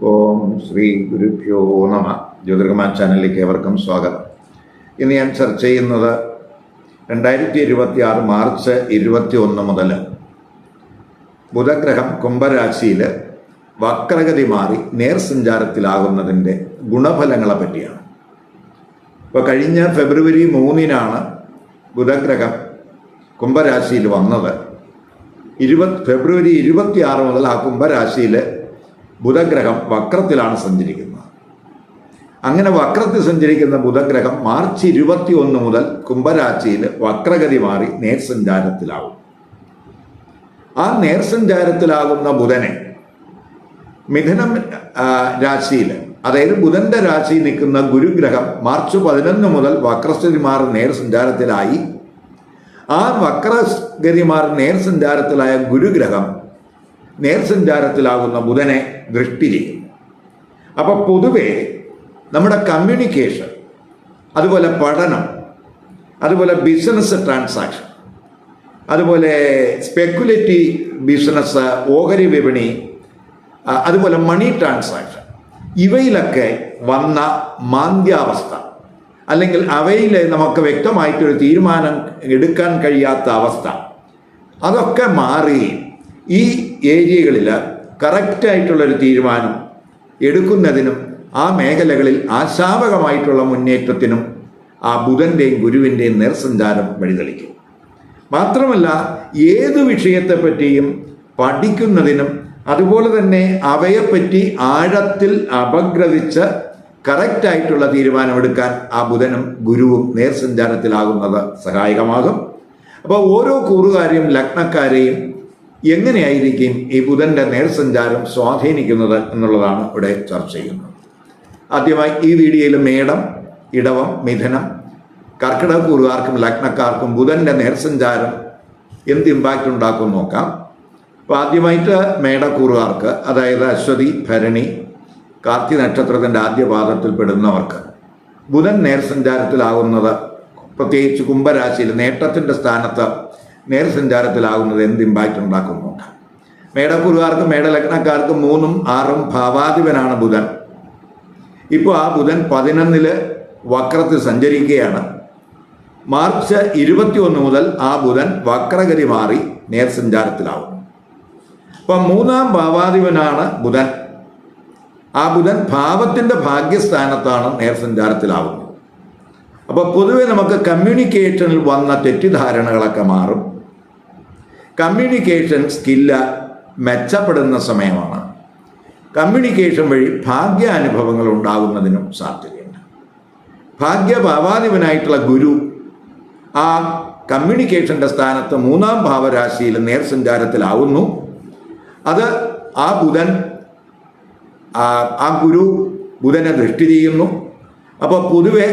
ഓം ശ്രീ ഗുരുഭ്യോ നമ. ജ്യോതിർഗമാൻ ചാനലിലേക്ക് ഏവർക്കും സ്വാഗതം. ഇന്ന് ഞാൻ ചർച്ച ചെയ്യുന്നത് 2026 മാർച്ച് 21 മുതൽ ബുധഗ്രഹം കുംഭരാശിയിൽ വക്രഗതി മാറി നേർസഞ്ചാരത്തിലാകുന്നതിൻ്റെ ഗുണഫലങ്ങളെ പറ്റിയാണ്. ഇപ്പോൾ കഴിഞ്ഞ ഫെബ്രുവരി 3 ബുധഗ്രഹം കുംഭരാശിയിൽ വന്നത്. ഫെബ്രുവരി 26 മുതൽ ആ കുംഭരാശിയിൽ ബുധഗ്രഹം വക്രത്തിലാണ് സഞ്ചരിക്കുന്നത്. അങ്ങനെ വക്രത്തിൽ സഞ്ചരിക്കുന്ന ബുധഗ്രഹം മാർച്ച് 21 മുതൽ കുംഭരാശിയിൽ വക്രഗതി മാറി നേർസഞ്ചാരത്തിലാവും. ആ നേർസഞ്ചാരത്തിലാകുന്ന ബുധനെ മിഥുനം രാശിയിൽ, അതായത് ബുധന്റെ രാശിയിൽ നിൽക്കുന്ന ഗുരുഗ്രഹം മാർച്ച് 11 മുതൽ വക്രസ്ഥിതി മാറി നേർസഞ്ചാരത്തിലായി. ആ വക്രഗതി മാറി നേർസഞ്ചാരത്തിലായ ഗുരുഗ്രഹം നേർസഞ്ചാരത്തിലാകുന്ന ബുധനെ ദൃഷ്ടി ചെയ്യും. അപ്പോൾ പൊതുവെ നമ്മുടെ കമ്മ്യൂണിക്കേഷൻ, അതുപോലെ പഠനം, അതുപോലെ ബിസിനസ് ട്രാൻസാക്ഷൻ, അതുപോലെ സ്പെക്കുലേറ്റീവ് ബിസിനസ്, ഓഹരി വിപണി, അതുപോലെ മണി ട്രാൻസാക്ഷൻ, ഇവയിലൊക്കെ വന്ന മാന്ദ്യാവസ്ഥ, അല്ലെങ്കിൽ അവയിൽ നമുക്ക് വ്യക്തമായിട്ടൊരു തീരുമാനം എടുക്കാൻ കഴിയാത്ത അവസ്ഥ, അതൊക്കെ മാറി ഈ ഏരിയകളിൽ കറക്റ്റായിട്ടുള്ളൊരു തീരുമാനം എടുക്കുന്നതിനും ആ മേഖലകളിൽ ആശാവകമായിട്ടുള്ള മുന്നേറ്റത്തിനും ആ ബുധൻ്റെയും ഗുരുവിൻ്റെയും നേർസഞ്ചാരം വഴിതെളിക്കും. മാത്രമല്ല, ഏതു വിഷയത്തെപ്പറ്റിയും പഠിക്കുന്നതിനും അതുപോലെ തന്നെ അവയെപ്പറ്റി ആഴത്തിൽ അപഗ്രഥിച്ച് കറക്റ്റായിട്ടുള്ള തീരുമാനമെടുക്കാൻ ആ ബുധനും ഗുരുവും നേർസഞ്ചാരത്തിലാകുന്നത് സഹായകമാകും. അപ്പോൾ ഓരോ കൂറുകാരെയും ലഗ്നക്കാരെയും എങ്ങനെയായിരിക്കും ഈ ബുധൻ്റെ നേർസഞ്ചാരം സ്വാധീനിക്കുന്നത് എന്നുള്ളതാണ് ഇവിടെ ചർച്ച ചെയ്യുന്നത്. ആദ്യമായി ഈ വീഡിയോയിൽ മേടം, ഇടവം, മിഥുനം, കർക്കിടക കൂറുകാർക്കും ലഗ്നക്കാർക്കും ബുധൻ്റെ നേർസഞ്ചാരം എന്ത് ഇമ്പാക്റ്റ് ഉണ്ടാക്കും നോക്കാം. അപ്പോൾ ആദ്യമായിട്ട് മേടക്കൂറുകാർക്ക്, അതായത് അശ്വതി, ഭരണി, കാർത്തി നക്ഷത്രത്തിൻ്റെ ആദ്യ പാദത്തിൽപ്പെടുന്നവർക്ക് ബുധൻ നേർസഞ്ചാരത്തിലാകുന്നത്, പ്രത്യേകിച്ച് കുംഭരാശിയിൽ നേട്ടത്തിൻ്റെ സ്ഥാനത്ത് നേർസഞ്ചാരത്തിലാകുന്നത് എന്ത് ഇമ്പാക്റ്റ് ഉണ്ടാക്കും നോക്കാം. മേടക്കൂറുകാർക്കും മേടലഗ്നക്കാർക്കും 3ഉം 6ഉം ഭാവാധിപനാണ് ബുധൻ. ഇപ്പോൾ ആ ബുധൻ 11 വക്രത്തിൽ സഞ്ചരിക്കുകയാണ്. മാർച്ച് 21 മുതൽ ആ ബുധൻ വക്രഗതി മാറി നേർസഞ്ചാരത്തിലാവും. അപ്പം 3ാം ഭാവാധിപനാണ് ബുധൻ. ആ ബുധൻ ഭാവത്തിൻ്റെ ഭാഗ്യസ്ഥാനത്താണ് നേർസഞ്ചാരത്തിലാവുന്നത്. അപ്പോൾ പൊതുവെ നമുക്ക് കമ്മ്യൂണിക്കേഷനിൽ വന്ന തെറ്റിദ്ധാരണകളൊക്കെ മാറും. കമ്മ്യൂണിക്കേഷൻ സ്കില്ല് മെച്ചപ്പെടുന്ന സമയമാണ്. കമ്മ്യൂണിക്കേഷൻ വഴി ഭാഗ്യാനുഭവങ്ങൾ ഉണ്ടാകുന്നതിനും സാധ്യതയുണ്ട്. ഭാഗ്യഭാവാധിപനായിട്ടുള്ള ഗുരു ആ കമ്മ്യൂണിക്കേഷൻ്റെ സ്ഥാനത്ത് 3ാം ഭാവരാശിയിൽ നേർസഞ്ചാരത്തിലാവുന്നു. അത് ആ ബുധൻ, ആ ഗുരു ബുധനെ ദൃഷ്ടി ചെയ്യുന്നു. അപ്പോൾ പൊതുവെ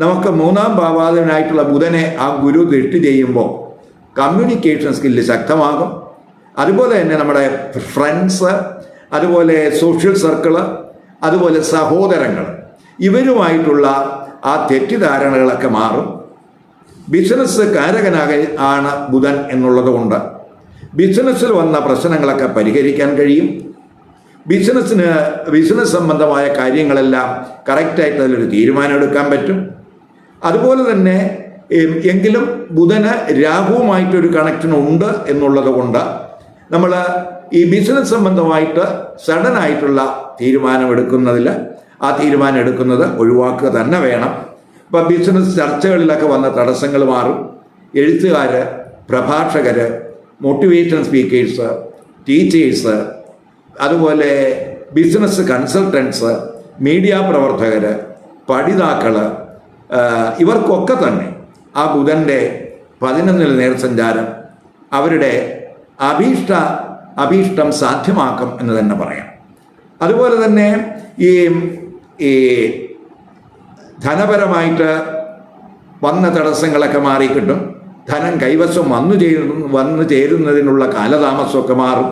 നമുക്ക് 3ാം ഭാവാധിപനായിട്ടുള്ള ബുധനെ ആ ഗുരു ദൃഷ്ടി ചെയ്യുമ്പോൾ കമ്മ്യൂണിക്കേഷൻ സ്കില്ല് ശക്തമാകും. അതുപോലെ തന്നെ നമ്മുടെ ഫ്രണ്ട്സ്, അതുപോലെ സോഷ്യൽ സർക്കിള്, അതുപോലെ സഹോദരങ്ങൾ, ഇവരുമായിട്ടുള്ള ആ തെറ്റിദ്ധാരണകളൊക്കെ മാറും. ബിസിനസ് കാരകനാണ് ബുധൻ എന്നുള്ളത് കൊണ്ട് ബിസിനസ്സിൽ വന്ന പ്രശ്നങ്ങളൊക്കെ പരിഹരിക്കാൻ കഴിയും. ബിസിനസ് സംബന്ധമായ കാര്യങ്ങളെല്ലാം കറക്റ്റായിട്ട് അതിലൊരു തീരുമാനം എടുക്കാൻ പറ്റും. അതുപോലെ തന്നെ എങ്കിലും ബുധന് രാഹുവുമായിട്ടൊരു കണക്ഷൻ ഉണ്ട് എന്നുള്ളത് കൊണ്ട് നമ്മൾ ഈ ബിസിനസ് സംബന്ധമായിട്ട് സഡൻ ആയിട്ടുള്ള തീരുമാനം എടുക്കുന്നതിൽ ആ തീരുമാനം എടുക്കുന്നത് ഒഴിവാക്കുക തന്നെ വേണം. ഇപ്പം ബിസിനസ് ചർച്ചകളിലൊക്കെ വന്ന തടസ്സങ്ങൾ മാറും. എഴുത്തുകാർ, പ്രഭാഷകർ, മോട്ടിവേഷൻ സ്പീക്കേഴ്സ്, ടീച്ചേഴ്സ്, അതുപോലെ ബിസിനസ് കൺസൾട്ടൻസ്, മീഡിയ പ്രവർത്തകർ, പഠിതാക്കൾ, ഇവർക്കൊക്കെ തന്നെ ആ ബുധൻ്റെ 11 നേർസഞ്ചാരം അവരുടെ അഭീഷ്ടം സാധ്യമാക്കും എന്ന് തന്നെ പറയാം. അതുപോലെ തന്നെ ഈ ധനപരമായിട്ട് വന്ന തടസ്സങ്ങളൊക്കെ മാറിക്കിട്ടും. ധനം കൈവശം വന്നു ചേരുന്നതിനുള്ള കാലതാമസമൊക്കെ മാറും.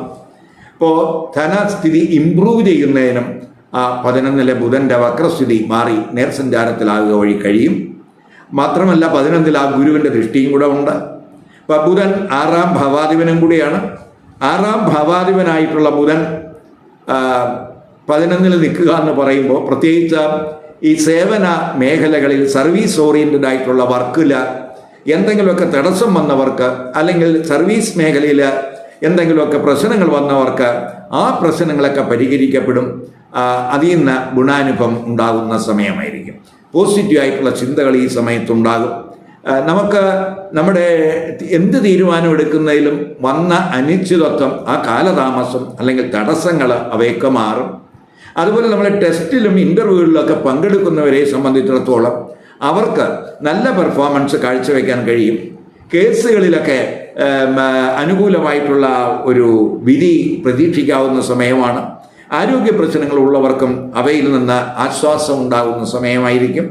ഇപ്പോൾ ധനസ്ഥിതി ഇംപ്രൂവ് ചെയ്യുന്നതിനും ആ 11 ബുധൻ്റെ വക്രസ്ഥിതി മാറി നേർസഞ്ചാരത്തിലാകുക വഴി കഴിയും. മാത്രമല്ല 11 ആ ഗുരുവിൻ്റെ ദൃഷ്ടിയും കൂടെ ഉണ്ട്. അപ്പോൾ ബുധൻ 6ാം ഭാവാധിപനും കൂടിയാണ്. 6ാം ഭാവാധിപനായിട്ടുള്ള ബുധൻ 11 നിൽക്കുക എന്ന് പറയുമ്പോൾ പ്രത്യേകിച്ച് ഈ സേവന മേഖലകളിൽ സർവീസ് ഓറിയൻറ്റഡ് ആയിട്ടുള്ള വർക്കിൽ എന്തെങ്കിലുമൊക്കെ തടസ്സം വന്നവർക്ക്, അല്ലെങ്കിൽ സർവീസ് മേഖലയിൽ എന്തെങ്കിലുമൊക്കെ പ്രശ്നങ്ങൾ വന്നവർക്ക് ആ പ്രശ്നങ്ങളൊക്കെ പരിഹരിക്കപ്പെടും. അതിൽ നിന്ന് ഗുണാനുഭവം ഉണ്ടാകുന്ന സമയമായിരിക്കും. പോസിറ്റീവ് ആയിട്ടുള്ള ചിന്തകൾ ഈ സമയത്തുണ്ടാകും. നമുക്ക് നമ്മുടെ എന്ത് തീരുമാനം എടുക്കുന്നതിലും വന്ന അനിശ്ചിതത്വം, ആ കാലതാമസം അല്ലെങ്കിൽ തടസ്സങ്ങൾ അവയൊക്കെ മാറും. അതുപോലെ നമ്മൾ ടെസ്റ്റിലും ഇൻ്റർവ്യൂകളിലൊക്കെ പങ്കെടുക്കുന്നവരെ സംബന്ധിച്ചിടത്തോളം അവർക്ക് നല്ല പെർഫോമൻസ് കാഴ്ചവെക്കാൻ കഴിയും. കേസുകളിലൊക്കെ അനുകൂലമായിട്ടുള്ള ഒരു വിധി പ്രതീക്ഷിക്കാവുന്ന സമയമാണ്. ആരോഗ്യ പ്രശ്നങ്ങൾ ഉള്ളവർക്കും അവയിൽ നിന്ന് ആശ്വാസം ഉണ്ടാകുന്ന സമയമായിരിക്കും.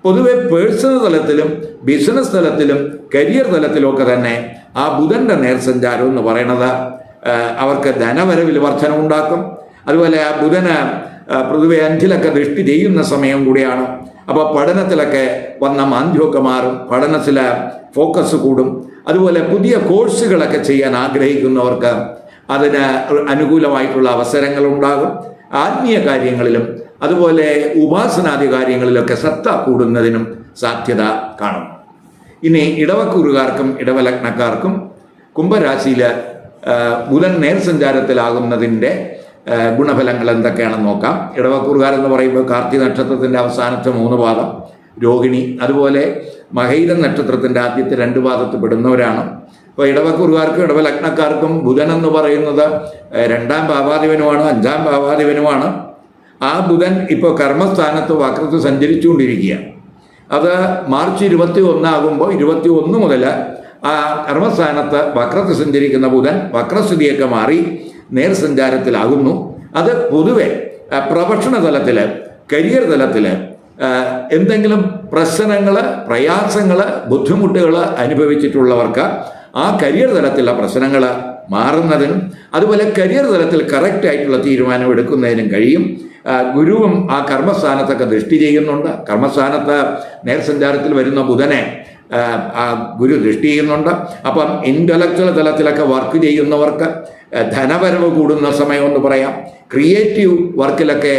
പൊതുവെ പേഴ്സണൽ തലത്തിലും ബിസിനസ് തലത്തിലും കരിയർ തലത്തിലുമൊക്കെ തന്നെ ആ ബുധൻ്റെ നേർസഞ്ചാരം എന്ന് പറയുന്നത് അവർക്ക് ധനവരവിൽ വർധനമുണ്ടാക്കും. അതുപോലെ ആ ബുധന് പൊതുവെ 5-ലൊക്കെ ദൃഷ്ടി ചെയ്യുന്ന സമയം കൂടിയാണ്. അപ്പോൾ പഠനത്തിലൊക്കെ വന്ന മാന്ദ്യമൊക്കെ മാറും, പഠനത്തിൽ ഫോക്കസ് കൂടും. അതുപോലെ പുതിയ കോഴ്സുകളൊക്കെ ചെയ്യാൻ ആഗ്രഹിക്കുന്നവർക്ക് അതിന് അനുകൂലമായിട്ടുള്ള അവസരങ്ങളുണ്ടാകും. ആത്മീയ കാര്യങ്ങളിലും അതുപോലെ ഉപാസനാദി കാര്യങ്ങളിലൊക്കെ ശ്രദ്ധ കൂടുന്നതിനും സാധ്യത കാണും. ഇനി ഇടവക്കൂറുകാർക്കും ഇടവലഗ്നക്കാർക്കും കുംഭരാശിയിൽ ബുധൻ നേർസഞ്ചാരത്തിലാകുന്നതിൻ്റെ ഗുണഫലങ്ങൾ എന്തൊക്കെയാണെന്ന് നോക്കാം. ഇടവക്കൂറുകാരെന്ന് പറയുമ്പോൾ കാർത്തിക നക്ഷത്രത്തിൻ്റെ അവസാനത്തെ 3 പാദം, രോഹിണി, അതുപോലെ മകയിരം നക്ഷത്രത്തിൻ്റെ ആദ്യത്തെ 2 പാദത്തിൽ പെടുന്നവരാണ്. അപ്പോൾ ഇടവക്കൂറുകാർക്കും ഇടവലഗ്നക്കാർക്കും ബുധൻ എന്ന് പറയുന്നത് 2ാം ഭാവാധിപനുമാണ്, 5ാം ഭാവാധിപനുമാണ്. ആ ബുധൻ ഇപ്പോൾ കർമ്മസ്ഥാനത്ത് വക്രത്തിൽ സഞ്ചരിച്ചുകൊണ്ടിരിക്കുക. അത് മാർച്ച് 21 ആകുമ്പോൾ 21 മുതൽ ആ കർമ്മസ്ഥാനത്ത് വക്രത്തിൽ സഞ്ചരിക്കുന്ന ബുധൻ വക്രസ്ഥിതിയൊക്കെ മാറി നേർസഞ്ചാരത്തിലാകുന്നു. അത് പൊതുവെ പ്രൊഫഷണൽ തലത്തിൽ, കരിയർ തലത്തിൽ എന്തെങ്കിലും പ്രശ്നങ്ങൾ, പ്രയാസങ്ങൾ, ബുദ്ധിമുട്ടുകൾ അനുഭവിച്ചിട്ടുള്ളവർക്ക് ആ കരിയർ തലത്തിലുള്ള പ്രശ്നങ്ങൾ മാറുന്നതിനും അതുപോലെ കരിയർ തലത്തിൽ കറക്റ്റായിട്ടുള്ള തീരുമാനം എടുക്കുന്നതിനും കഴിയും. ഗുരുവും ആ കർമ്മസ്ഥാനത്തൊക്കെ ദൃഷ്ടി ചെയ്യുന്നുണ്ട്. കർമ്മസ്ഥാനത്ത് നേർസഞ്ചാരത്തിൽ വരുന്ന ബുധനെ ആ ഗുരു ദൃഷ്ടി ചെയ്യുന്നുണ്ട്. അപ്പം ഇൻ്റലക്ച്വൽ തലത്തിലൊക്കെ വർക്ക് ചെയ്യുന്നവർക്ക് ധനവരവ് കൂടുന്ന സമയമെന്ന് പറയാം. ക്രിയേറ്റീവ് വർക്കിലൊക്കെ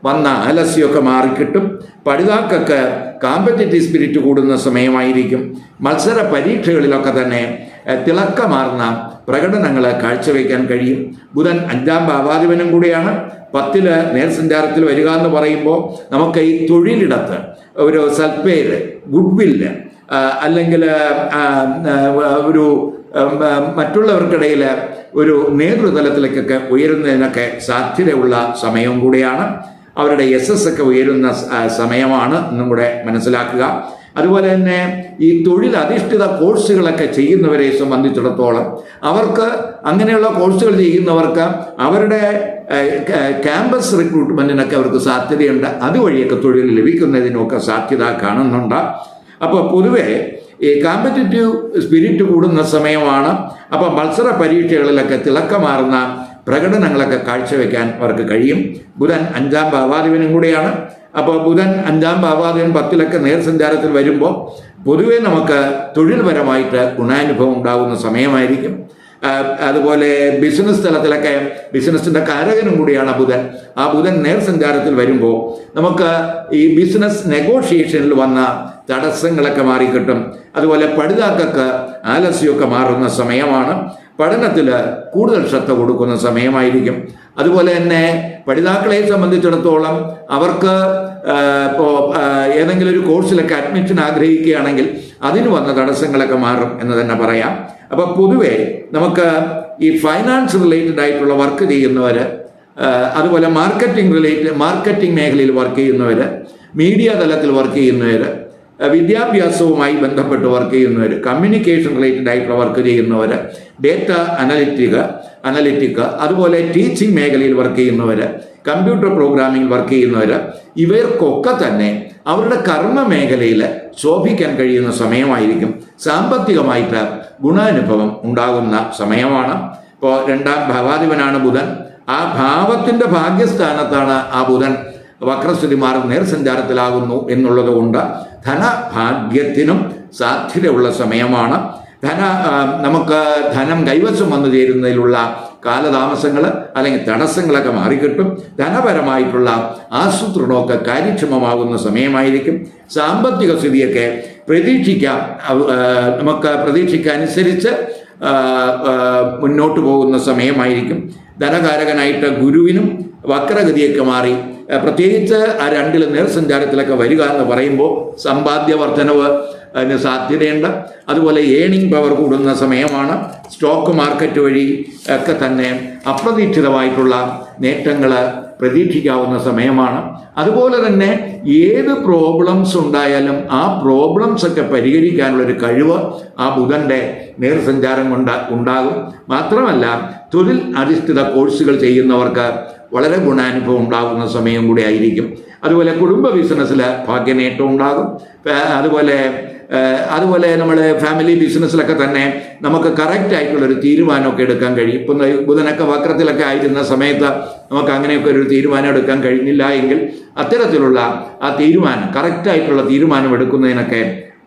വന്ന ആലസ്യമൊക്കെ മാറിക്കിട്ടും. പഠിതാക്കൾക്ക് കോമ്പറ്റേറ്റീവ് സ്പിരിറ്റ് കൂടുന്ന സമയമായിരിക്കും. മത്സര പരീക്ഷകളിലൊക്കെ തന്നെ തിളക്കമാർന്ന പ്രകടനങ്ങൾ കാഴ്ചവെക്കാൻ കഴിയും. ബുധൻ 5ാം ഭാവാധിപനും കൂടിയാണ്. 10 നേർസഞ്ചാരത്തിൽ വരിക എന്ന് പറയുമ്പോൾ നമുക്ക് ഈ തൊഴിലിടത്ത് ഒരു സൽപ്പേര്, ഗുഡ് വില്ല്, അല്ലെങ്കിൽ ഒരു മറ്റുള്ളവർക്കിടയിൽ ഒരു നേതൃതലത്തിലേക്കൊക്കെ ഉയരുന്നതിനൊക്കെ സാധ്യതയുള്ള സമയവും കൂടിയാണ്. അവരുടെ ഒക്കെ ഉയരുന്ന സമയമാണ് എന്നും കൂടെ മനസ്സിലാക്കുക. അതുപോലെ തന്നെ ഈ തൊഴിലധിഷ്ഠിത കോഴ്സുകളൊക്കെ ചെയ്യുന്നവരെ സംബന്ധിച്ചിടത്തോളം അവർക്ക് അങ്ങനെയുള്ള കോഴ്സുകൾ ചെയ്യുന്നവർക്ക് അവരുടെ ക്യാമ്പസ് റിക്രൂട്ട്മെൻറ്റിനൊക്കെ അവർക്ക് സാധ്യതയുണ്ട്. അതുവഴിയൊക്കെ തൊഴിൽ ലഭിക്കുന്നതിനൊക്കെ സാധ്യത കാണുന്നുണ്ട്. അപ്പോൾ പൊതുവെ ഈ കോമ്പറ്റേറ്റീവ് സ്പിരിറ്റ് കൂടുന്ന സമയമാണ്. അപ്പോൾ മത്സര പരീക്ഷകളിലൊക്കെ തിളക്കമാർന്ന പ്രകടനങ്ങളൊക്കെ കാഴ്ചവെക്കാൻ അവർക്ക് കഴിയും. ബുധൻ 5ാം ഭാവാധിപനും കൂടിയാണ്. അപ്പോൾ ബുധൻ 5ാം ഭാവാധിപൻ 10-ലൊക്കെ നേർസഞ്ചാരത്തിൽ വരുമ്പോൾ പൊതുവെ നമുക്ക് തൊഴിൽപരമായിട്ട് ഗുണാനുഭവം ഉണ്ടാകുന്ന സമയമായിരിക്കും. അതുപോലെ ബിസിനസ് തലത്തിലൊക്കെ ബിസിനസ്സിൻ്റെ കാരകനും കൂടിയാണ് ബുധൻ. ആ ബുധൻ നേർസഞ്ചാരത്തിൽ വരുമ്പോൾ നമുക്ക് ഈ ബിസിനസ് നെഗോഷിയേഷനിൽ വന്ന തടസ്സങ്ങളൊക്കെ മാറിക്കിട്ടും. അതുപോലെ പഠിതാക്കൾക്ക് ആലസ്യമൊക്കെ മാറുന്ന സമയമാണ്. പഠനത്തിൽ കൂടുതൽ ശ്രദ്ധ കൊടുക്കുന്ന സമയമായിരിക്കും. അതുപോലെ തന്നെ പഠിതാക്കളെ സംബന്ധിച്ചിടത്തോളം അവർക്ക് ഇപ്പോൾ ഏതെങ്കിലും ഒരു കോഴ്സിലൊക്കെ അഡ്മിഷൻ ആഗ്രഹിക്കുകയാണെങ്കിൽ അതിന് വന്ന തടസ്സങ്ങളൊക്കെ മാറും എന്ന് തന്നെ പറയാം. അപ്പോൾ പൊതുവെ നമുക്ക് ഈ ഫൈനാൻസ് റിലേറ്റഡ് ആയിട്ടുള്ള വർക്ക് ചെയ്യുന്നവർ, അതുപോലെ മാർക്കറ്റിംഗ് മേഖലയിൽ വർക്ക് ചെയ്യുന്നവർ, മീഡിയ തലത്തിൽ വർക്ക് ചെയ്യുന്നവർ, വിദ്യാഭ്യാസവുമായി ബന്ധപ്പെട്ട് വർക്ക് ചെയ്യുന്നവർ, കമ്മ്യൂണിക്കേഷൻ റിലേറ്റഡ് ആയിട്ടുള്ള വർക്ക് ചെയ്യുന്നവർ, ഡേറ്റ അനലിറ്റിക്, അതുപോലെ ടീച്ചിങ് മേഖലയിൽ വർക്ക് ചെയ്യുന്നവർ, കമ്പ്യൂട്ടർ പ്രോഗ്രാമിംഗ് വർക്ക് ചെയ്യുന്നവർ, ഇവർക്കൊക്കെ തന്നെ അവരുടെ കർമ്മ മേഖലയിൽ ശോഭിക്കാൻ കഴിയുന്ന സമയമായിരിക്കും. സാമ്പത്തികമായിട്ട് ഗുണാനുഭവം ഉണ്ടാകുന്ന സമയമാണ്. ഇപ്പോൾ 2ാം ഭാവാധിപനാണ് ബുധൻ. ആ ഭാവത്തിൻ്റെ ഭാഗ്യസ്ഥാനത്താണ് ആ ബുധൻ വക്രസ്ഥിതി മാറി നേർസഞ്ചാരത്തിലാകുന്നു എന്നുള്ളത് കൊണ്ട് ധനഭാഗ്യത്തിനും സാധ്യതയുള്ള സമയമാണ്. നമുക്ക് ധനം കൈവശം വന്നു ചേരുന്നതിലുള്ള കാലതാമസങ്ങൾ അല്ലെങ്കിൽ തടസ്സങ്ങളൊക്കെ മാറിക്കിട്ടും. ധനപരമായിട്ടുള്ള ആസൂത്രണമൊക്കെ കാര്യക്ഷമമാകുന്ന സമയമായിരിക്കും. സാമ്പത്തിക സ്ഥിതിയൊക്കെ നമുക്ക് പ്രതീക്ഷയ്ക്കനുസരിച്ച് മുന്നോട്ട് പോകുന്ന സമയമായിരിക്കും. ധനകാരകനായിട്ട് ഗുരുവിനും വക്രഗതിയൊക്കെ മാറി, പ്രത്യേകിച്ച് ആ രണ്ടിൽ നേർസഞ്ചാരത്തിലൊക്കെ വരിക എന്ന് പറയുമ്പോൾ സമ്പാദ്യ വർധനവ് അതിന് സാധ്യതയുണ്ട്. അതുപോലെ ഏണിംഗ് പവർ കൂടുന്ന സമയമാണ്. സ്റ്റോക്ക് മാർക്കറ്റ് വഴി ഒക്കെ തന്നെ അപ്രതീക്ഷിതമായിട്ടുള്ള നേട്ടങ്ങൾ പ്രതീക്ഷിക്കാവുന്ന സമയമാണ്. അതുപോലെ തന്നെ ഏത് പ്രോബ്ലംസ് ഉണ്ടായാലും ആ പ്രോബ്ലംസ് ഒക്കെ പരിഹരിക്കാനുള്ളൊരു കഴിവ് ആ ബുധൻ്റെ നേർസഞ്ചാരം കൊണ്ട് ഉണ്ടാകും. മാത്രമല്ല തൊഴിൽ അധിഷ്ഠിത കോഴ്സുകൾ ചെയ്യുന്നവർക്ക് വളരെ ഗുണാനുഭവം ഉണ്ടാകുന്ന സമയം കൂടി ആയിരിക്കും. അതുപോലെ കുടുംബ ബിസിനസ്സിൽ ഭാഗ്യനേട്ടം ഉണ്ടാകും. അതുപോലെ നമ്മൾ ഫാമിലി ബിസിനസ്സിലൊക്കെ തന്നെ നമുക്ക് കറക്റ്റ് ആയിട്ടുള്ളൊരു തീരുമാനമൊക്കെ എടുക്കാൻ കഴിയും. ഇപ്പം ബുധനൊക്കെ വക്രത്തിലൊക്കെ ആയിരുന്ന സമയത്ത് നമുക്ക് അങ്ങനെയൊക്കെ ഒരു തീരുമാനം എടുക്കാൻ കഴിഞ്ഞില്ല എങ്കിൽ അത്തരത്തിലുള്ള ആ തീരുമാനം കറക്റ്റായിട്ടുള്ള തീരുമാനം എടുക്കുന്നതിനൊക്കെ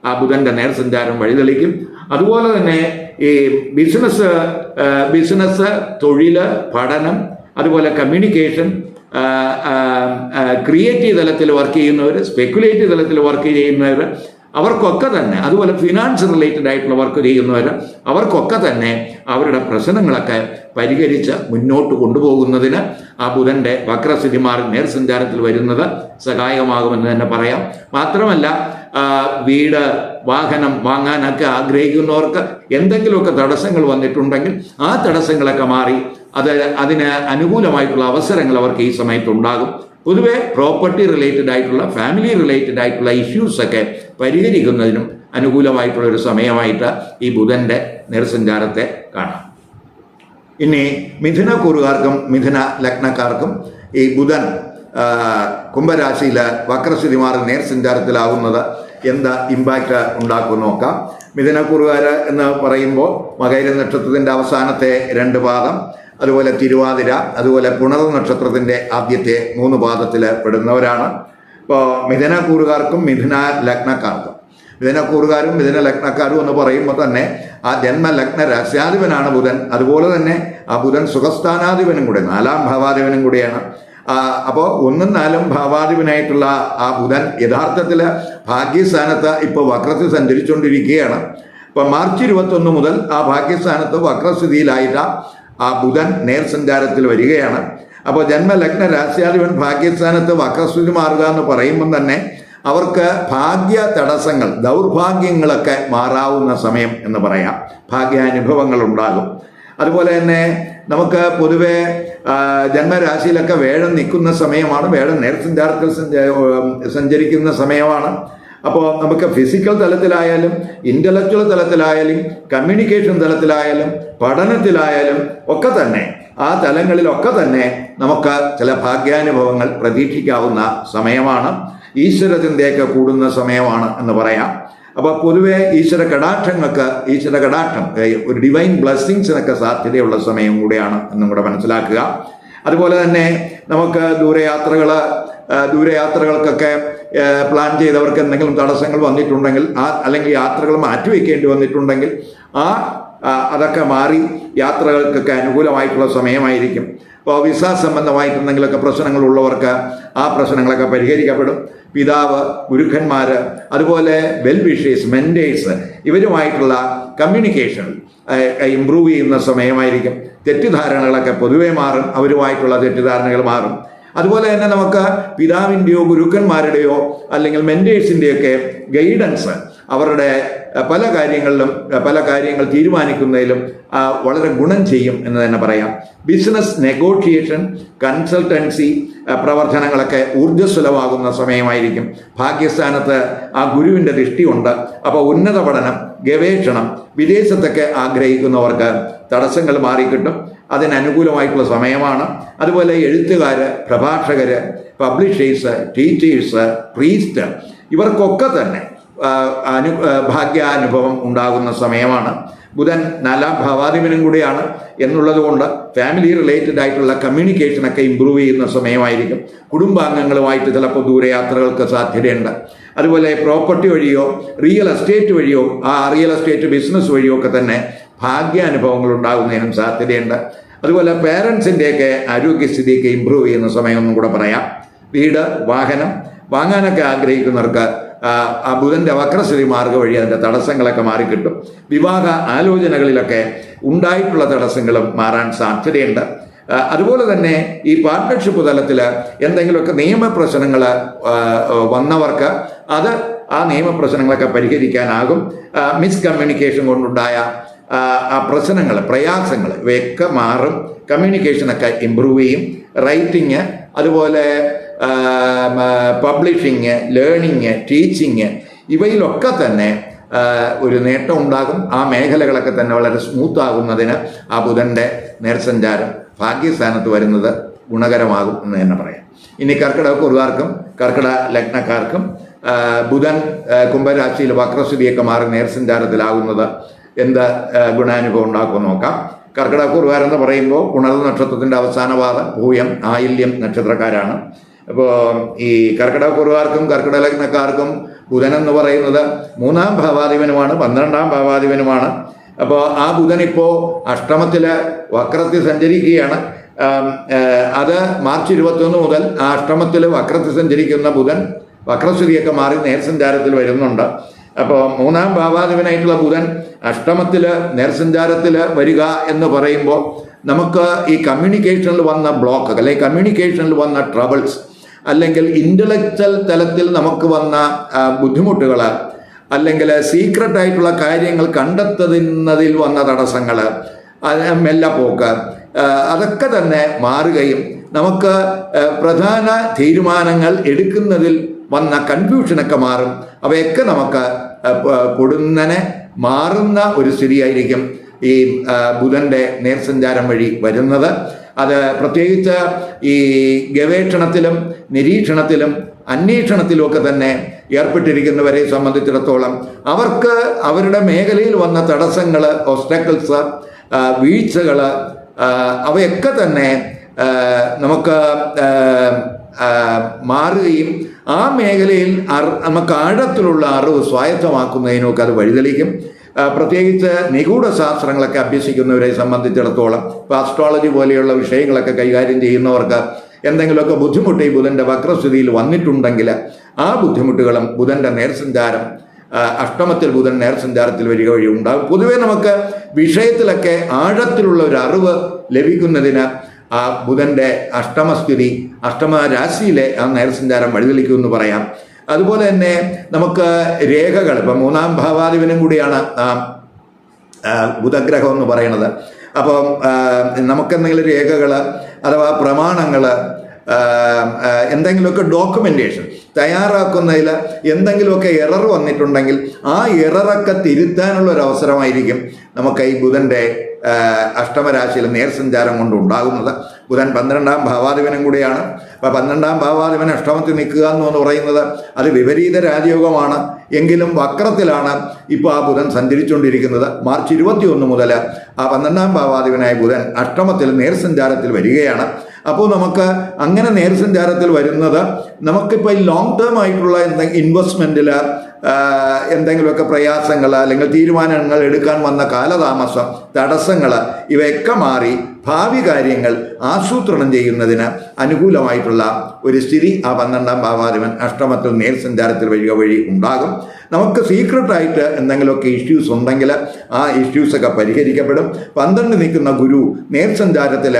ആ ബുധൻ്റെ നേർസഞ്ചാരം വഴിതെളിക്കും. അതുപോലെ തന്നെ ഈ ബിസിനസ്, തൊഴിൽ, പഠനം, അതുപോലെ കമ്മ്യൂണിക്കേഷൻ, ക്രിയേറ്റീവ് തലത്തിൽ വർക്ക് ചെയ്യുന്നവർ, സ്പെക്കുലേറ്റീവ് തലത്തിൽ വർക്ക് ചെയ്യുന്നവർ, അവർക്കൊക്കെ തന്നെ, അതുപോലെ ഫിനാൻസ് റിലേറ്റഡ് ആയിട്ടുള്ള വർക്ക് ചെയ്യുന്നവർ, അവർക്കൊക്കെ തന്നെ അവരുടെ പ്രശ്നങ്ങളൊക്കെ പരിഹരിച്ച് മുന്നോട്ട് കൊണ്ടുപോകുന്നതിന് ആ ബുധൻ്റെ വക്രസ്ഥിതി മാറി നേർസഞ്ചാരത്തിൽ വരുന്നത് സഹായകമാകുമെന്ന് തന്നെ പറയാം. മാത്രമല്ല വീട്, വാഹനം വാങ്ങാനൊക്കെ ആഗ്രഹിക്കുന്നവർക്ക് എന്തെങ്കിലുമൊക്കെ തടസ്സങ്ങൾ വന്നിട്ടുണ്ടെങ്കിൽ ആ തടസ്സങ്ങളൊക്കെ മാറി അതിന് അനുകൂലമായിട്ടുള്ള അവസരങ്ങൾ അവർക്ക് ഈ സമയത്തുണ്ടാകും. പൊതുവെ പ്രോപ്പർട്ടി റിലേറ്റഡ് ആയിട്ടുള്ള, ഫാമിലി റിലേറ്റഡ് ആയിട്ടുള്ള ഇഷ്യൂസൊക്കെ പരിഹരിക്കുന്നതിനും അനുകൂലമായിട്ടുള്ളൊരു സമയമായിട്ട് ഈ ബുധൻ്റെ നേർസഞ്ചാരത്തെ കാണാം. ഇനി മിഥുനക്കൂറുകാർക്കും മിഥുന ലഗ്നക്കാർക്കും ഈ ബുധൻ കുംഭരാശിയിൽ വക്രസ്ഥിതി മാറി നേർസഞ്ചാരത്തിലാവുന്നത് എന്താ ഇമ്പാക്റ്റ് ഉണ്ടാക്കും നോക്കാം. മിഥുനക്കൂറുകാർ എന്ന് പറയുമ്പോൾ മകൈര നക്ഷത്രത്തിൻ്റെ അവസാനത്തെ 2 പാദം, അതുപോലെ തിരുവാതിര, അതുപോലെ പുണർ നക്ഷത്രത്തിൻ്റെ ആദ്യത്തെ 3 പാദത്തിൽ പെടുന്നവരാണ്. ഇപ്പോൾ മിഥുനക്കൂറുകാർക്കും മിഥുന ലഗ്നക്കാർക്കും, മിഥുനക്കൂറുകാരും മിഥുന ലഗ്നക്കാരും എന്ന് പറയുമ്പോൾ തന്നെ ആ ജന്മലഗ്ന രാശ്യാധിപനാണ് ബുധൻ. അതുപോലെ തന്നെ ആ ബുധൻ സുഖസ്ഥാനാധിപനും കൂടെ, 4ാം ഭാവാധിപനും കൂടിയാണ്. അപ്പോൾ 1ഉം 4ഉം ഭാവാധിപനായിട്ടുള്ള ആ ബുധൻ യഥാർത്ഥത്തിൽ ഭാഗ്യസ്ഥാനത്ത് ഇപ്പോൾ വക്രത്തിൽ സഞ്ചരിച്ചുകൊണ്ടിരിക്കുകയാണ്. ഇപ്പോൾ മാർച്ച് 21 മുതൽ ആ ഭാഗ്യസ്ഥാനത്ത് വക്രസ്ഥിതിയിലായിട്ട് ആ ബുധൻ നേർസഞ്ചാരത്തിൽ വരികയാണ്. അപ്പോൾ ജന്മലഗ്ന രാശ്യാധിപൻ ഭാഗ്യസ്ഥാനത്ത് വക്രസ്ഥിതി മാറുക എന്ന് പറയുമ്പം തന്നെ അവർക്ക് ഭാഗ്യ തടസ്സങ്ങൾ, ദൗർഭാഗ്യങ്ങളൊക്കെ മാറാവുന്ന സമയം എന്ന് പറയാം. ഭാഗ്യാനുഭവങ്ങൾ ഉണ്ടാകും. അതുപോലെ തന്നെ നമുക്ക് പൊതുവെ ജന്മരാശിയിലൊക്കെ വേഴം നിൽക്കുന്ന സമയമാണ്, വേഴം നേർസഞ്ചാരത്തിൽ സഞ്ചരിക്കുന്ന സമയമാണ്. അപ്പോൾ നമുക്ക് ഫിസിക്കൽ തലത്തിലായാലും ഇൻ്റലക്ച്വൽ തലത്തിലായാലും കമ്മ്യൂണിക്കേഷൻ തലത്തിലായാലും പഠനത്തിലായാലും ഒക്കെ തന്നെ ആ തലങ്ങളിലൊക്കെ തന്നെ നമുക്ക് ചില ഭാഗ്യാനുഭവങ്ങൾ പ്രതീക്ഷിക്കാവുന്ന സമയമാണ്. ഈശ്വരചിന്തയൊക്കെ കൂടുന്ന സമയമാണ് എന്ന് പറയാം. അപ്പോൾ പൊതുവെ ഈശ്വര കടാക്ഷം, ഒരു ഡിവൈൻ ബ്ലെസ്സിങ്സിനൊക്കെ സാധ്യതയുള്ള സമയം കൂടെയാണ് എന്നും കൂടെ മനസ്സിലാക്കുക. അതുപോലെ തന്നെ നമുക്ക് ദൂരയാത്രകൾക്കൊക്കെ പ്ലാൻ ചെയ്തവർക്ക് എന്തെങ്കിലും തടസ്സങ്ങൾ വന്നിട്ടുണ്ടെങ്കിൽ അല്ലെങ്കിൽ യാത്രകൾ മാറ്റിവെക്കേണ്ടി വന്നിട്ടുണ്ടെങ്കിൽ അതൊക്കെ മാറി യാത്രകൾക്കൊക്കെ അനുകൂലമായിട്ടുള്ള സമയമായിരിക്കും. അപ്പോൾ വിസ സംബന്ധമായിട്ട് എന്തെങ്കിലുമൊക്കെ പ്രശ്നങ്ങളുള്ളവർക്ക് ആ പ്രശ്നങ്ങളൊക്കെ പരിഹരിക്കപ്പെടും. പിതാവ്, ഗുരുക്കന്മാർ, അതുപോലെ വെൽ വിഷേഴ്സ്, മെൻറ്റേഴ്സ്, ഇവരുമായിട്ടുള്ള കമ്മ്യൂണിക്കേഷൻ ഇമ്പ്രൂവ് ചെയ്യുന്ന സമയമായിരിക്കും. തെറ്റിദ്ധാരണകളൊക്കെ പൊതുവെ മാറും, അവരുമായിട്ടുള്ള തെറ്റിദ്ധാരണകൾ മാറും. അതുപോലെ തന്നെ നമുക്ക് പിതാവിൻ്റെയോ ഗുരുക്കന്മാരുടെയോ അല്ലെങ്കിൽ മെൻറ്റേഴ്സിൻ്റെയൊക്കെ ഗൈഡൻസ് അവരുടെ പല കാര്യങ്ങൾ തീരുമാനിക്കുന്നതിലും വളരെ ഗുണം ചെയ്യും എന്ന് തന്നെ പറയാം. ബിസിനസ്, നെഗോഷിയേഷൻ, കൺസൾട്ടൻസി പ്രവർത്തനങ്ങളൊക്കെ ഊർജ്ജസ്വലമാകുന്ന സമയമായിരിക്കും. ഭാഗ്യസ്ഥാനത്ത് ആ ഗുരുവിൻ്റെ ദൃഷ്ടിയുണ്ട്. അപ്പോൾ ഉന്നത പഠനം, ഗവേഷണം, വിദേശത്തൊക്കെ ആഗ്രഹിക്കുന്നവർക്ക് തടസ്സങ്ങൾ മാറിക്കിട്ടും. അതിനനുകൂലമായിട്ടുള്ള സമയമാണ്. അതുപോലെ എഴുത്തുകാർ, പ്രഭാഷകർ, പബ്ലിഷേഴ്സ്, ടീച്ചേഴ്സ്, പ്രീസ്റ്റ്, ഇവർക്കൊക്കെ തന്നെ ഭാഗ്യാനുഭവം ഉണ്ടാകുന്ന സമയമാണ്. ബുധൻ 4ാം ഭാവാധിപനും കൂടിയാണ് എന്നുള്ളത് കൊണ്ട് ഫാമിലി റിലേറ്റഡ് ആയിട്ടുള്ള കമ്മ്യൂണിക്കേഷനൊക്കെ ഇമ്പ്രൂവ് ചെയ്യുന്ന സമയമായിരിക്കും. കുടുംബാംഗങ്ങളുമായിട്ട് ചിലപ്പോൾ ദൂരയാത്രകൾക്ക് സാധ്യതയുണ്ട്. അതുപോലെ പ്രോപ്പർട്ടി വഴിയോ റിയൽ എസ്റ്റേറ്റ് വഴിയോ റിയൽ എസ്റ്റേറ്റ് ബിസിനസ് വഴിയോ ഒക്കെ തന്നെ ഭാഗ്യാനുഭവങ്ങൾ ഉണ്ടാകുന്നതിനും സാധ്യതയുണ്ട്. അതുപോലെ പേരൻസിൻ്റെയൊക്കെ ആരോഗ്യസ്ഥിതിയൊക്കെ ഇമ്പ്രൂവ് ചെയ്യുന്ന സമയം ഒന്നും കൂടെ പറയാം. വീട്, വാഹനം വാങ്ങാനൊക്കെ ആഗ്രഹിക്കുന്നവർക്ക് ആ ബുധൻ്റെ വക്രസ്ഥിതി മാർഗം വഴി അതിൻ്റെ തടസ്സങ്ങളൊക്കെ മാറിക്കിട്ടും. വിവാഹ ആലോചനകളിലൊക്കെ ഉണ്ടായിട്ടുള്ള തടസ്സങ്ങളും മാറാൻ സാധ്യതയുണ്ട്. അതുപോലെ തന്നെ ഈ പാർട്ട്ണർഷിപ്പ് തലത്തിൽ എന്തെങ്കിലുമൊക്കെ നിയമപ്രശ്നങ്ങൾ വന്നവർക്ക് ആ നിയമപ്രശ്നങ്ങളൊക്കെ പരിഹരിക്കാനാകും. മിസ്കമ്മ്യൂണിക്കേഷൻ കൊണ്ടുണ്ടായ ആ പ്രശ്നങ്ങൾ, പ്രയാസങ്ങൾ ഇവയൊക്കെ മാറും. കമ്മ്യൂണിക്കേഷനൊക്കെ ഇമ്പ്രൂവ് ചെയ്യും. റൈറ്റിങ്, അതുപോലെ പബ്ലിഷിങ്, ലേണിങ്, ടീച്ചിങ് ഇവയിലൊക്കെ തന്നെ ഒരു നേട്ടം ഉണ്ടാകും. ആ മേഖലകളൊക്കെ തന്നെ വളരെ സ്മൂത്ത് ആകുന്നതിന് ആ ബുധൻ്റെ നേർസഞ്ചാരം ഭാഗ്യസ്ഥാനത്ത് വരുന്നത് ഗുണകരമാകും എന്ന് തന്നെ പറയാം. ഇനി കർക്കിടകക്കുറുകാർക്കും കർക്കിടക ലഗ്നക്കാർക്കും ബുധൻ കുംഭരാശിയിൽ വക്രസ്ഥിതിയൊക്കെ മാറി നേർസഞ്ചാരത്തിലാകുന്നത് എന്ത് ഗുണാനുഭവം ഉണ്ടാക്കുമെന്ന് നോക്കാം. കർക്കിടകക്കുറുകാരെന്ന് പറയുമ്പോൾ പുണർന്ന നക്ഷത്രത്തിൻ്റെ അവസാന പാദം പൂയം, ആയില്യം നക്ഷത്രക്കാരാണ്. അപ്പോൾ ഈ കർക്കിടകക്കുറുകാർക്കും കർക്കിടക ലഗ്നക്കാർക്കും ബുധൻ എന്ന് പറയുന്നത് 3-ാം ഭാവാധിപനുമാണ്, 12-ാം ഭാവാധിപനുമാണ്. അപ്പോൾ ആ ബുധൻ ഇപ്പോൾ അഷ്ടമത്തിൽ വക്രത്തിൽ സഞ്ചരിക്കുകയാണ്. അത് മാർച്ച് 21 മുതൽ ആ അഷ്ടമത്തിൽ വക്രത്തിൽ സഞ്ചരിക്കുന്ന ബുധൻ വക്രസ്ഥിതിയൊക്കെ മാറി നേർസഞ്ചാരത്തിൽ വരുന്നുണ്ട്. അപ്പോൾ 3-ാം ഭാവാധിപനായിട്ടുള്ള ബുധൻ അഷ്ടമത്തിൽ നേർസഞ്ചാരത്തിൽ വരിക എന്ന് പറയുമ്പോൾ നമുക്ക് ഈ കമ്മ്യൂണിക്കേഷനിൽ വന്ന ബ്ലോക്ക്, അല്ലെങ്കിൽ കമ്മ്യൂണിക്കേഷനിൽ വന്ന ട്രബിൾസ്, അല്ലെങ്കിൽ ഇൻ്റലക്ച്വൽ തലത്തിൽ നമുക്ക് വന്ന ബുദ്ധിമുട്ടുകൾ, അല്ലെങ്കിൽ സീക്രട്ട് ആയിട്ടുള്ള കാര്യങ്ങൾ കണ്ടെത്തുന്നതിൽ വന്ന തടസ്സങ്ങൾ, മെല്ലപ്പോക്ക്, അതൊക്കെ തന്നെ മാറുകയും നമുക്ക് പ്രധാന തീരുമാനങ്ങൾ എടുക്കുന്നതിൽ വന്ന കൺഫ്യൂഷനൊക്കെ മാറും. അവയൊക്കെ നമുക്ക് പൊടുന്നനെ മാറുന്ന ഒരു സ്ഥിതിയായിരിക്കും ഈ ബുധൻ്റെ നേർസഞ്ചാരം വഴി വരുന്നത്. അത് പ്രത്യേകിച്ച് ഈ ഗവേഷണത്തിലും നിരീക്ഷണത്തിലും അന്വേഷണത്തിലുമൊക്കെ തന്നെ ഏർപ്പെട്ടിരിക്കുന്നവരെ സംബന്ധിച്ചിടത്തോളം അവർക്ക് അവരുടെ മേഖലയിൽ വന്ന തടസ്സങ്ങൾ, ഒബ്സ്റ്റക്കിൾസ്, വീഴ്ചകൾ അവയൊക്കെ തന്നെ നമുക്ക് മാറുകയും ആ മേഖലയിൽ നമുക്ക് ആഴത്തിലുള്ള അറിവ് സ്വായത്തമാക്കുന്നതിനൊക്കെ അത് വഴിതെളിക്കും. പ്രത്യേകിച്ച് നിഗൂഢ ശാസ്ത്രങ്ങളൊക്കെ അഭ്യസിക്കുന്നവരെ സംബന്ധിച്ചിടത്തോളം ഇപ്പോൾ അസ്ട്രോളജി പോലെയുള്ള വിഷയങ്ങളൊക്കെ കൈകാര്യം ചെയ്യുന്നവർക്ക് എന്തെങ്കിലുമൊക്കെ ബുദ്ധിമുട്ട് ഈ ബുധൻ്റെ വക്രസ്ഥിതിയിൽ വന്നിട്ടുണ്ടെങ്കിൽ ആ ബുദ്ധിമുട്ടുകളും ബുധൻ്റെ നേർസഞ്ചാരം, അഷ്ടമത്തിൽ ബുധൻ നേർസഞ്ചാരത്തിൽ വരിക വഴി ഉണ്ടാകും. പൊതുവേ നമുക്ക് വിഷയത്തിലൊക്കെ ആഴത്തിലുള്ള ഒരു അറിവ് ലഭിക്കുന്നതിന് ആ ബുധൻ്റെ അഷ്ടമസ്ഥിതി, അഷ്ടമ രാശിയിലെ ആ നേർസഞ്ചാരം വഴിതെളിക്കുമെന്ന് പറയാം. അതുപോലെ തന്നെ നമുക്ക് രേഖകൾ, ഇപ്പം 3-ാം ഭാവാധിപനും കൂടിയാണ് ബുധഗ്രഹം എന്ന് പറയുന്നത്. അപ്പം നമുക്കെന്തെങ്കിലും രേഖകൾ അഥവാ പ്രമാണങ്ങൾ, എന്തെങ്കിലുമൊക്കെ ഡോക്യുമെൻറ്റേഷൻ തയ്യാറാക്കുന്നതിൽ എന്തെങ്കിലുമൊക്കെ എറർ വന്നിട്ടുണ്ടെങ്കിൽ ആ എററൊക്കെ തിരുത്താനുള്ള ഒരു അവസരമായിരിക്കും നമുക്ക് ഈ ബുധൻ്റെ അഷ്ടമരാശിയിൽ നേർസഞ്ചാരം കൊണ്ട് ഉണ്ടാകുന്നത്. ബുധൻ 12-ാം ഭാവാധിപനും കൂടിയാണ്. അപ്പോൾ 12-ാം ഭാവാധിപൻ അഷ്ടമത്തിൽ നിൽക്കുക എന്ന് പറയുന്നത് അത് വിപരീത രാജയോഗമാണ്. എങ്കിലും വക്രത്തിലാണ് ഇപ്പോൾ ആ ബുധൻ സഞ്ചരിച്ചുകൊണ്ടിരിക്കുന്നത്. മാർച്ച് 21 മുതൽ ആ 12-ാം ഭാവാധിപനായ ബുധൻ അഷ്ടമത്തിൽ നേർസഞ്ചാരത്തിൽ വരികയാണ്. അപ്പോൾ നമുക്ക് അങ്ങനെ നേർസഞ്ചാരത്തിൽ വരുന്നത് നമുക്കിപ്പോൾ ഈ ലോങ് ടേം ആയിട്ടുള്ള ഇൻവെസ്റ്റ്മെൻറ്റിൽ എന്തെങ്കിലുമൊക്കെ പ്രയാസങ്ങൾ, അല്ലെങ്കിൽ തീരുമാനങ്ങൾ എടുക്കാൻ വന്ന കാലതാമസം, തടസ്സങ്ങൾ ഇവയൊക്കെ മാറി ഭാവി കാര്യങ്ങൾ ആസൂത്രണം ചെയ്യുന്നതിന് അനുകൂലമായിട്ടുള്ള ഒരു സ്ഥിതി ആ 12-ാം ഭാവാധിപൻ അഷ്ടമത്തിൽ നേർസഞ്ചാരത്തിൽ വരിക വഴി ഉണ്ടാകും. നമുക്ക് സീക്രട്ടായിട്ട് എന്തെങ്കിലുമൊക്കെ ഇഷ്യൂസ് ഉണ്ടെങ്കിൽ ആ ഇഷ്യൂസൊക്കെ പരിഹരിക്കപ്പെടും. 12 നിൽക്കുന്ന ഗുരു നേർസഞ്ചാരത്തിൽ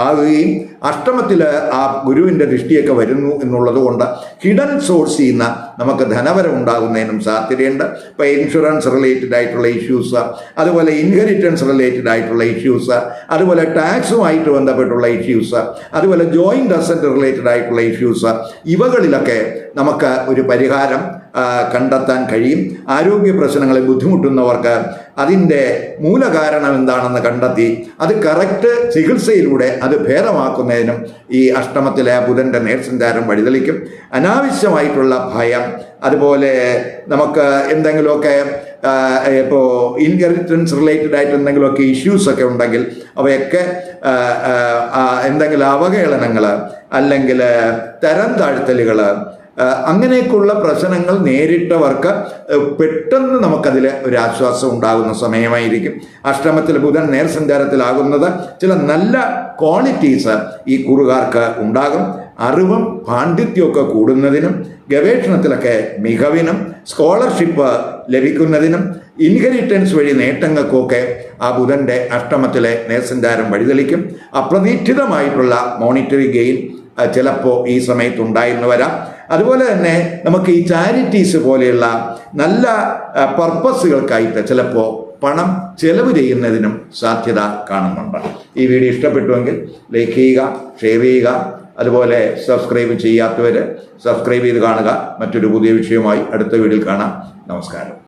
ആകുകയും അഷ്ടമത്തിൽ ആ ഗുരുവിൻ്റെ ദൃഷ്ടിയൊക്കെ വരുന്നു എന്നുള്ളത് കൊണ്ട് ഹിഡൻ സോഴ്സിൽ നിന്ന് നമുക്ക് ധനവരം ഉണ്ടാകുന്നതിനും സാധ്യതയുണ്ട്. ഇപ്പോൾ ഇൻഷുറൻസ് റിലേറ്റഡ് ആയിട്ടുള്ള ഇഷ്യൂസ്, അതുപോലെ ഇൻഹെറിറ്റൻസ് റിലേറ്റഡ് ആയിട്ടുള്ള ഇഷ്യൂസ്, അതുപോലെ ടാക്സുമായിട്ട് ബന്ധപ്പെട്ടുള്ള ഇഷ്യൂസ്, അതുപോലെ ജോയിൻ്റ് അസറ്റ് റിലേറ്റഡ് ആയിട്ടുള്ള ഇഷ്യൂസ്, ഇവകളിലൊക്കെ നമുക്ക് ഒരു പരിഹാരം കണ്ടെത്താൻ കഴിയും. ആരോഗ്യ പ്രശ്നങ്ങളിൽ ബുദ്ധിമുട്ടുന്നവർക്ക് അതിൻ്റെ മൂലകാരണം എന്താണെന്ന് കണ്ടെത്തി അത് കറക്റ്റ് ചികിത്സയിലൂടെ അത് ഭേദമാക്കുന്നതിനും ഈ അഷ്ടമത്തിലെ ബുധൻ്റെ നേർസഞ്ചാരം വഴിതെളിക്കും. അനാവശ്യമായിട്ടുള്ള ഭയം, അതുപോലെ നമുക്ക് എന്തെങ്കിലുമൊക്കെ ഇപ്പോൾ ഇൻഹെറിറ്റൻസ് റിലേറ്റഡ് ആയിട്ട് എന്തെങ്കിലുമൊക്കെ ഇഷ്യൂസൊക്കെ ഉണ്ടെങ്കിൽ അവയൊക്കെ എന്തെങ്കിലും അവഹേളനങ്ങൾ, അല്ലെങ്കിൽ തരം താഴ്ത്തലുകൾ, അങ്ങനെയൊക്കെയുള്ള പ്രശ്നങ്ങൾ നേരിട്ടവർക്ക് പെട്ടെന്ന് നമുക്കതിൽ ഒരു ആശ്വാസം ഉണ്ടാകുന്ന സമയമായിരിക്കും. അഷ്ടമത്തിൽ ബുധൻ നേർസഞ്ചാരത്തിലാകുന്നത് ചില നല്ല ക്വാളിറ്റീസ് ഈ കൂറുകാർക്ക് ഉണ്ടാകും. അറിവും പാണ്ഡിത്യമൊക്കെ കൂടുന്നതിനും ഗവേഷണത്തിലൊക്കെ മികവിനും സ്കോളർഷിപ്പ് ലഭിക്കുന്നതിനും ഇൻഹെറിറ്റൻസ് വഴി നേട്ടങ്ങൾക്കൊക്കെ ആ ബുധൻ്റെ അഷ്ടമത്തിലെ നേർസഞ്ചാരം വഴിതെളിക്കും. അപ്രതീക്ഷിതമായിട്ടുള്ള മോണിറ്ററി ഗെയിൻ ചിലപ്പോൾ ഈ സമയത്ത് ഉണ്ടായിരുന്നു വരാം. അതുപോലെ തന്നെ നമുക്ക് ഈ ചാരിറ്റീസ് പോലെയുള്ള നല്ല പർപ്പസുകൾക്കായിട്ട് ചിലപ്പോൾ പണം ചെലവ് ചെയ്യുന്നതിനും സാധ്യത കാണുന്നുണ്ട്. ഈ വീഡിയോ ഇഷ്ടപ്പെട്ടുവെങ്കിൽ ലൈക്ക് ചെയ്യുക, ഷെയർ ചെയ്യുക. അതുപോലെ സബ്സ്ക്രൈബ് ചെയ്യാത്തവർ സബ്സ്ക്രൈബ് ചെയ്ത് കാണുക. മറ്റൊരു പുതിയ വിഷയവുമായി അടുത്ത വീഡിയോയിൽ കാണാം. നമസ്കാരം.